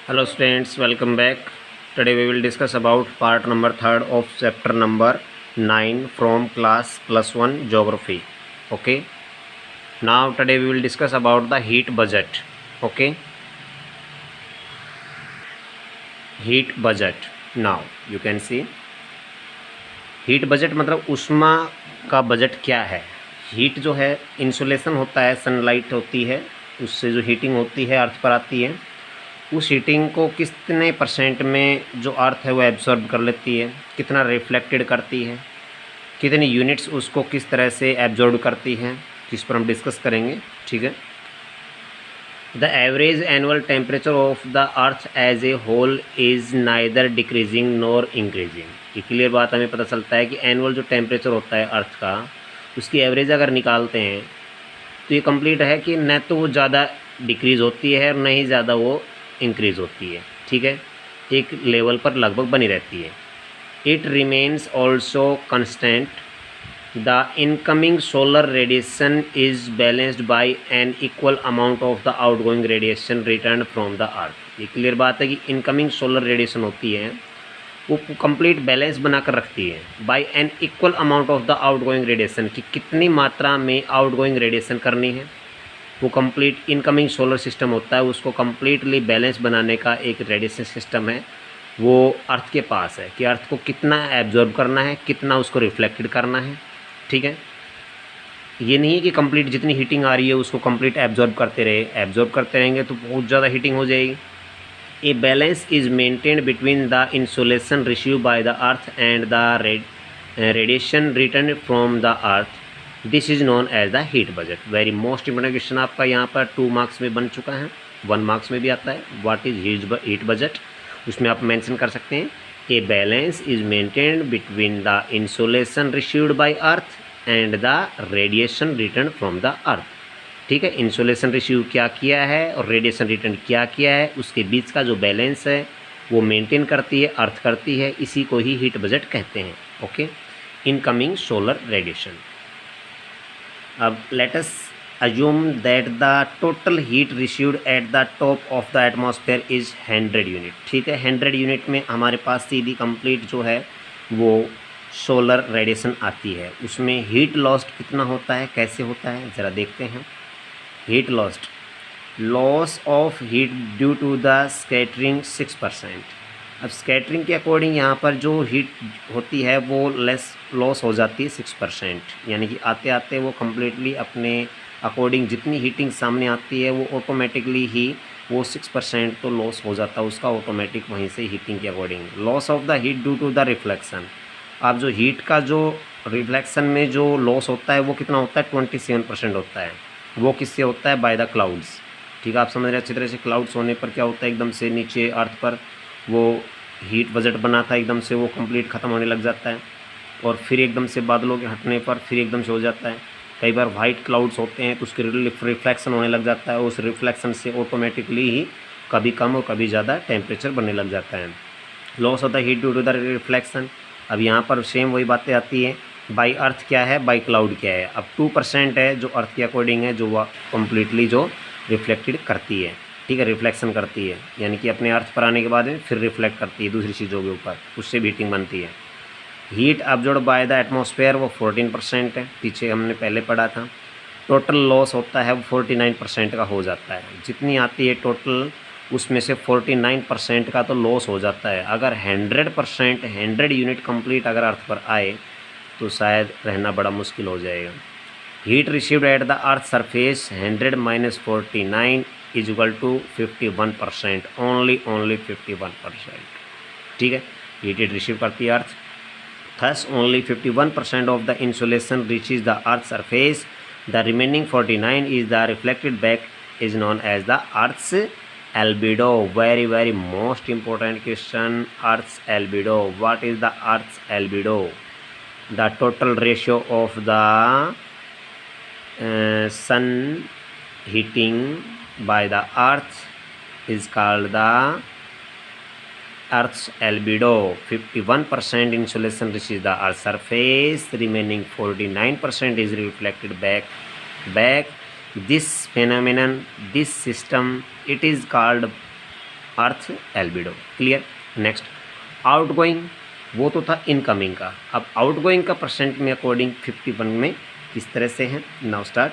Hello students, welcome back. Today we will discuss about part number 3rd of chapter number 9 from class +1 geography. Okay. Now today we will discuss about the heat budget. Okay. Heat budget. Now you can see heat budget मतलब ऊष्मा का budget क्या है। Heat जो है insulation होता है, sunlight होती है, उससे जो हीटिंग होती है अर्थ पर आती है। उस हीटिंग को कितने परसेंट में जो अर्थ है वो एब्जॉर्ब कर लेती है, कितना रिफ्लेक्टेड करती है, कितनी यूनिट्स उसको किस तरह से एब्जॉर्ब करती हैं, जिस पर हम डिस्कस करेंगे। ठीक है। The average annual temperature of the earth as a whole is neither decreasing nor increasing. ये क्लियर बात हमें पता चलता है कि एनुअल जो टेम्परेचर होता है अर्थ का, उसकी एवरेज अगर निकालते हैं तो ये कंप्लीट है कि न तो वो ज़्यादा डिक्रीज़ होती है और न ही ज़्यादा वो इंक्रीज़ होती है। ठीक है, एक लेवल पर लगभग बनी रहती है। It remains also constant. The incoming solar radiation is balanced by an equal amount of the outgoing radiation return from the earth. ये क्लियर बात है कि इनकमिंग सोलर रेडिएशन होती है वो कंप्लीट बैलेंस बनाकर रखती है by an equal amount of the outgoing radiation, कि कितनी मात्रा में आउटगोइंग रेडिएशन करनी है। वो कंप्लीट इनकमिंग सोलर सिस्टम होता है, उसको कंप्लीटली बैलेंस बनाने का एक रेडिएशन सिस्टम है वो अर्थ के पास है, कि अर्थ को कितना एब्जॉर्ब करना है, कितना उसको रिफ्लेक्टेड करना है। ठीक है, ये नहीं है कि कंप्लीट जितनी हीटिंग आ रही है उसको कंप्लीट एब्जॉर्ब करते रहे। एब्जॉर्ब करते रहेंगे तो बहुत ज़्यादा हीटिंग हो जाएगी। A balance is maintained between the insolation received by the earth and the radiation returned from the earth. This is known as the heat budget. Very most important question आपका यहाँ पर 2 मार्क्स में बन चुका है, 1 marks में भी आता है। What is heat budget? उसमें आप मेंशन कर सकते हैं A balance is maintained between the insolation received by earth and the radiation returned from the earth. ठीक है, इंसुलेशन रिसीव क्या किया है और रेडिएशन रिटर्न क्या किया है, उसके बीच का जो बैलेंस है वो मेंटेन करती है, अर्थ करती है। इसी को ही हीट बजट कहते हैं। Okay, incoming solar radiation. अब let us assume that the total heat received at the top of the atmosphere is 100 unit. ठीक है, 100 यूनिट में हमारे पास सीधी कंप्लीट जो है वो सोलर रेडिएशन आती है। उसमें हीट लॉस्ट कितना होता है, कैसे होता है, ज़रा देखते हैं। Heat lost, loss of heat due to the scattering 6%। अब स्कैटरिंग के अकॉर्डिंग यहाँ पर जो हीट होती है वो लॉस हो जाती है 6%, यानी कि आते आते वो कम्प्लीटली अपने अकॉर्डिंग जितनी हीटिंग सामने आती है वो ऑटोमेटिकली ही वो 6% तो लॉस हो जाता है उसका ऑटोमेटिक वहीं से हीटिंग के according. Loss of the heat due to the reflection. अब जो हीट का जो रिफ्लेक्शन में जो लॉस होता है वो कितना होता है, 27% होता है। वो किससे होता है, बाय द क्लाउड्स। ठीक है, आप समझ रहे हैं अच्छी तरह से। क्लाउड्स होने पर क्या होता है, एकदम से नीचे अर्थ पर वो हीट बजट बना था एकदम से वो कंप्लीट ख़त्म होने लग जाता है, और फिर एकदम से बादलों के हटने पर फिर एकदम से हो जाता है। कई बार वाइट क्लाउड्स होते हैं तो उसके रिफ्लेक्शन होने लग जाता है, उस रिफ्लेक्शन से ऑटोमेटिकली ही कभी कम और कभी ज़्यादा टेम्परेचर बनने लग जाता है। Loss of the heat due to the reflection. अब यहाँ पर सेम वही बातें आती हैं, बाई अर्थ क्या है, बाई क्लाउड क्या है। अब 2% है जो अर्थ के अकॉर्डिंग है, जो वह कम्प्लीटली जो रिफ्लेक्टेड करती है। ठीक है, रिफ्लेक्शन करती है, यानी कि अपने अर्थ पर आने के बाद में फिर रिफ्लेक्ट करती है दूसरी चीज़ों के ऊपर, उससे भी हीटिंग बनती है। Heat absorb by the atmosphere वो 14% है, पीछे हमने पहले पढ़ा था। टोटल लॉस होता है वो 49% का हो जाता है। जितनी आती है टोटल उसमें से 49% का तो लॉस हो जाता है। अगर 100% 100 यूनिट कंप्लीट अगर अर्थ पर आए तो शायद रहना बड़ा मुश्किल हो जाएगा। Heat received at the earth surface 100 - 49 is equal to 51%, only 51%। ठीक है, हीट रिसीव करती है earth, thus only 51% of the insulation reaches the earth surface. The remaining 49 is the reflected back, is known as the earth's albedo. Very very most important question, earth's albedo. What is the earth's albedo? The total ratio of the sun heating by the earth is called the earth's albedo. 51% insolation reaches the earth's surface, remaining 49% is reflected back. This phenomenon, this system, it is called earth albedo. Clear. Next outgoing, वो तो था incoming का, अब outgoing का percent में according 51 में किस तरह से है। Now start.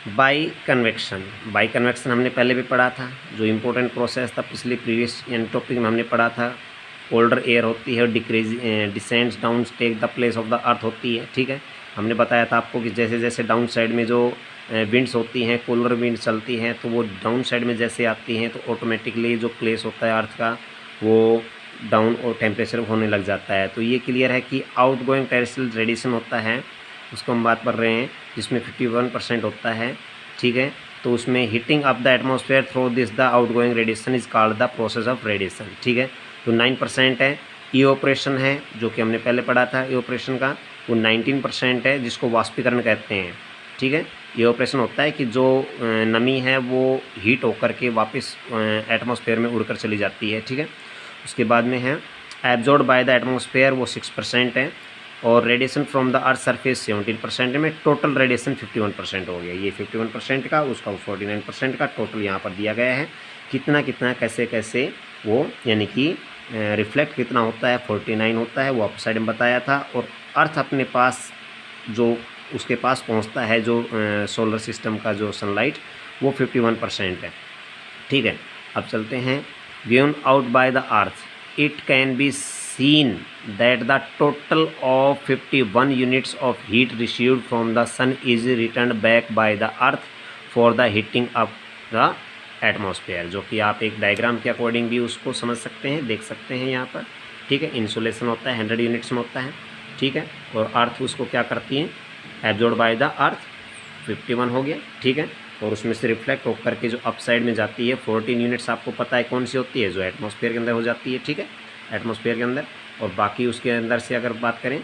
By convection, by convection हमने पहले भी पढ़ा था, जो इम्पोर्टेंट प्रोसेस था पिछले प्रीवियस टॉपिक में हमने पढ़ा था। कोल्डर एयर होती है, descends down take the place of the earth होती है। ठीक है, हमने बताया था आपको कि जैसे जैसे डाउन साइड में जो विंड्स होती हैं, कोलर विंड चलती हैं, तो वो डाउन साइड में जैसे आती हैं तो ऑटोमेटिकली जो प्लेस होता है अर्थ का वो डाउन और टेम्परेचर होने लग जाता है। तो ये क्लियर है कि आउट गोइंग टेरेस्ट्रियल रेडिएशन होता है, उसको हम बात कर रहे हैं, जिसमें 51% होता है। ठीक है, तो उसमें heating up the atmosphere through this the out going radiation is called the process of radiation. ठीक है, तो 9% है। इवोपरेशन है, जो कि हमने पहले पढ़ा था इवोपरेशन का, वो 19% है, जिसको वाष्पीकरण कहते हैं। ठीक है, इवोपरेशन होता है कि जो नमी है वो हीट होकर के वापस एटमॉस्फेयर में उड़कर चली जाती है। ठीक है, उसके बाद में है एब्जॉर्ब बाय द एटमॉस्फेयर, वो 6% है, और radiation from the earth surface 17% में टोटल रेडिएशन 51% हो गया। ये 51% का, उसका 49% का टोटल यहाँ पर दिया गया है। कितना कितना कैसे कैसे वो, यानी कि रिफ्लेक्ट कितना होता है 49 होता है, वो आप साइड में बताया था। और अर्थ अपने पास जो उसके पास पहुंचता है जो सोलर सिस्टम का जो सनलाइट, वो 51% है। ठीक है, अब चलते हैं। Given out by the earth it can be seen that the total of 51 units of heat received from the sun is return back by the earth for the heating up the atmosphere, जो कि आप एक diagram के according भी उसको समझ सकते हैं, देख सकते हैं यहाँ पर। ठीक है, इंसुलेशन होता है 100 यूनिट्स में होता है। ठीक है, और अर्थ उसको क्या करती है, एब्जॉर्ब बाय द अर्थ 51 हो गया। ठीक है, और उसमें से रिफ्लेक्ट होकर के जो अप साइड में जाती है 14 यूनिट्स, आपको पता है कौन सी होती है, जो एटमॉस्फेयर के अंदर हो जाती है। ठीक है, एटमॉस्फेयर के अंदर, और बाकी उसके अंदर से अगर बात करें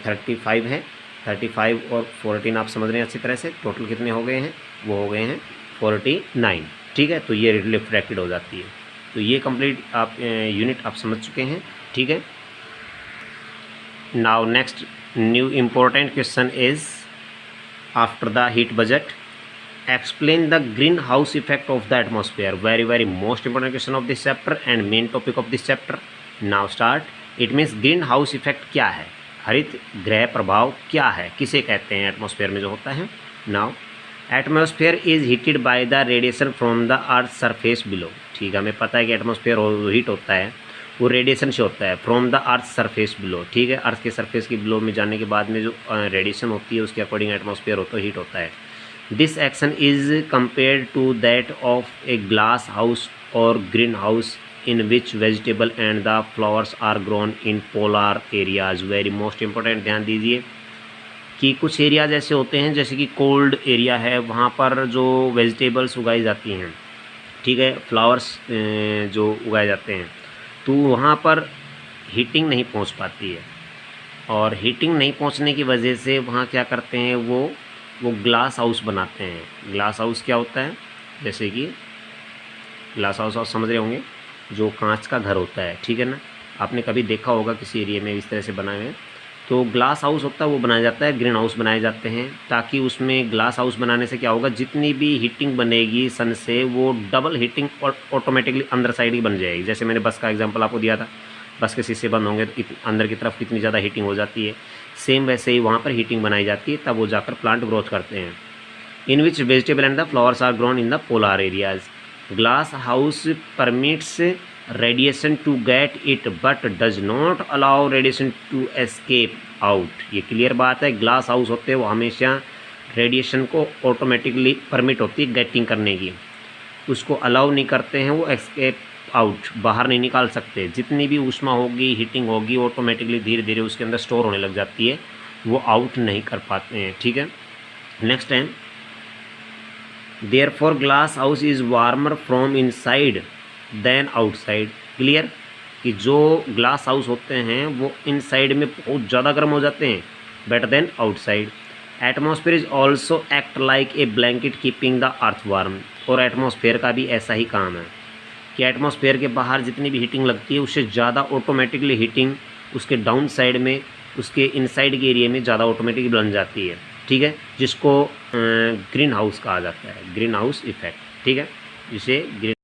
35 है, 35 और 14 आप समझ रहे हैं अच्छी तरह से, टोटल कितने हो गए हैं, वो हो गए हैं 49। ठीक है, तो ये रिफ्लेक्टेड हो जाती है। तो ये कंप्लीट आप यूनिट आप समझ चुके हैं। ठीक है, now next new important question is after the heat budget explain the greenhouse effect of the atmosphere. Very most important question of this chapter and main topic of this chapter. Now start. It means greenhouse effect क्या है, हरित गृह प्रभाव क्या है, किसे कहते हैं एटमॉस्फेयर में जो होता है। Now atmosphere is heated by the radiation from the earth surface below. ठीक है, हमें पता है कि एटमॉस्फेयर हीट होता है, वो रेडिएशन से होता है from the earth surface below. ठीक है, अर्थ के सरफेस के बिलो में जाने के बाद में जो रेडिएशन होती है उसके अकॉर्डिंग एटमॉस्फेयर होता है, हीट होता है। This action is compared to that of a glass house और green house in which vegetable and the flowers are grown in polar areas. Very most important, ध्यान दीजिए कि कुछ एरियाज ऐसे होते हैं जैसे कि कोल्ड एरिया है, वहाँ पर जो वेजिटेबल्स उगाई जाती हैं, ठीक है, फ्लावर्स जो उगाए जाते हैं, तो वहाँ पर हीटिंग नहीं पहुँच पाती है, और हीटिंग नहीं पहुँचने की वजह से वहाँ क्या करते हैं, वो ग्लास हाउस बनाते हैं। ग्लास हाउस क्या होता है, जैसे कि ग्लास हाउस आप समझ रहे होंगे, जो कांच का घर होता है, ठीक है ना, आपने कभी देखा होगा किसी एरिया में इस तरह से बनाए हुए। तो ग्लास हाउस होता है वो बनाया जाता है, ग्रीन हाउस बनाए जाते हैं, ताकि उसमें ग्लास हाउस बनाने से क्या होगा, जितनी भी हीटिंग बनेगी सन से, वो डबल हीटिंग ऑटोमेटिकली अंदर साइड ही बन जाएगी। जैसे मैंने बस का एग्जांपल आपको दिया था, बस के शीशे बंद होंगे तो अंदर की तरफ कितनी ज़्यादा हीटिंग हो जाती है, सेम वैसे ही वहाँ पर हीटिंग बनाई जाती है, तब वो जाकर प्लांट ग्रोथ करते हैं। In which vegetable and the flowers are grown in the polar areas. Glass house permits radiation to get it but does not allow radiation to escape out. ये क्लियर बात है, ग्लास हाउस होते हैं वो हमेशा radiation को automatically permit होती है गेटिंग करने की, उसको अलाउ नहीं करते हैं, वो एस्केप आउट, बाहर नहीं निकाल सकते। जितनी भी ऊष्मा होगी, हीटिंग होगी, ऑटोमेटिकली धीरे धीरे उसके अंदर स्टोर होने लग जाती है, वो आउट नहीं कर पाते हैं। ठीक है, next time, therefore glass house is warmer from inside than outside. Clear, कि जो ग्लास हाउस होते हैं वो इनसाइड में बहुत ज़्यादा गर्म हो जाते हैं, better than outside. Atmosphere is also act like a blanket keeping the earth warm. और एटमॉस्फेयर का भी ऐसा ही काम है कि एटमॉस्फेयर के बाहर जितनी भी हीटिंग लगती है उससे ज़्यादा ऑटोमेटिकली हीटिंग उसके डाउन साइड में, उसके इनसाइड के एरिया में ज़्यादा ऑटोमेटिकली बन जाती है। ठीक है, जिसको ग्रीन हाउस कहा जाता है, ग्रीन हाउस इफेक्ट। ठीक है, जिसे ग्रीन